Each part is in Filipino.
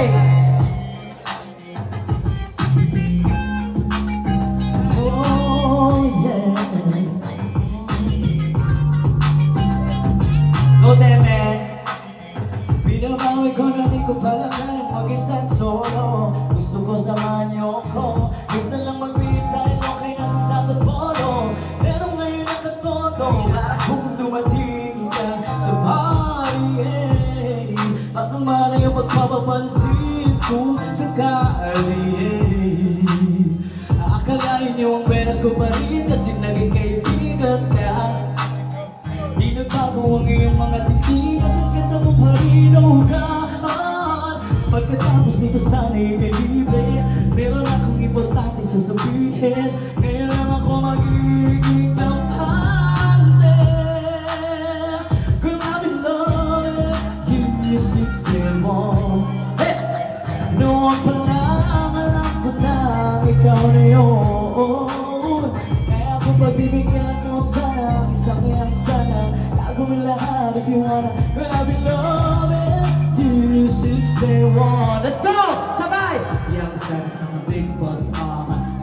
Oh yeah. Go there, man. Binabawi ko na di ko pala kayang mag-isang solo. Gusto ko samahan niyo ako. Minsan lang mag-miss dahil okay na sa sagot polo. Pero ngayon nakatoto para kung dumating ka sa party, eh. Baka malay ang pagpapapansin ko sakali, eh. Akalain niyo ang benas ko pa rin kasi naging kaibigan ka. Di nagbago ang iyong mga titig at ang ganda mo pa rin, oh God. Pagkatapos nito sana'y libre, meron akong importanteng sasabihin. Ngayon lang ako magiging kampante. Girl, I've been loving you since day one. Hey! Noon pa lang alam ko na ikaw na yun. Kaya kung pagbibigyan mo sana isang iyang sana, gagawin lahat if you wanna. Girl, I've been loving you since day one. Let's go! Sabay! Young star ng big boss,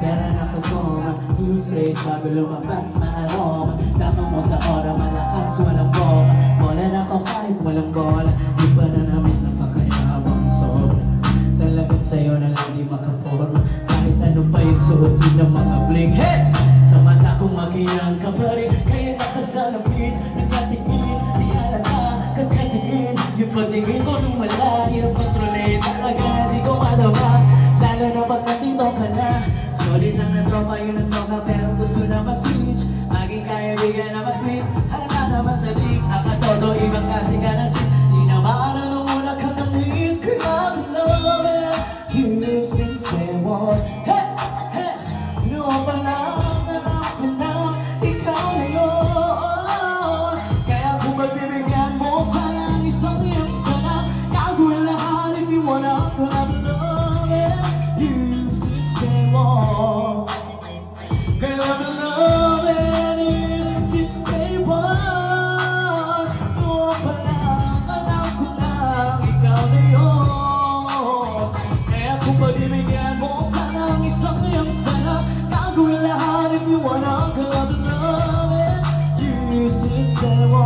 pera na kagoma, two sprays bago lumabas na aroma. Dama mo sa ora, malakas, walang bola. Bola na pa kahit walang bola. Di pa na namin napakayabang sobra. Talagang sa'yo na lang di makaporma. Kahit ano pa yung suotin ng mga bling. Hey! Sa mata kong makinang ka pa rin, kaya nakasalamin, nagkatikin, di halata, kagkatikin. Yung pagtingin ko nung wala, hirap kontrolin, talaga na di ko madama. Lalo na pag nandito ka na, solid lang na tropa yun ang tropa, pero gusto na ma-switch. Maging kaibigan na ma-sweet, halata naman sa drink, nakatodo, ibang kasi ka na chick. Di na maano nung una ka na-meet, kaya I'm loving you since day one. Hey! Hey! Noon pa lang, sana isang iyong sana, gagawin lahat if you wanna. Girl, I've been loving you since day one. Girl, I've been loving you since day one. Noon pa lang alam ko na ikaw na yun. Kaya kung pagbibigyan mo sana isang iyong sana, gagawin lahat if you wanna. Girl, I've been loving you since day one.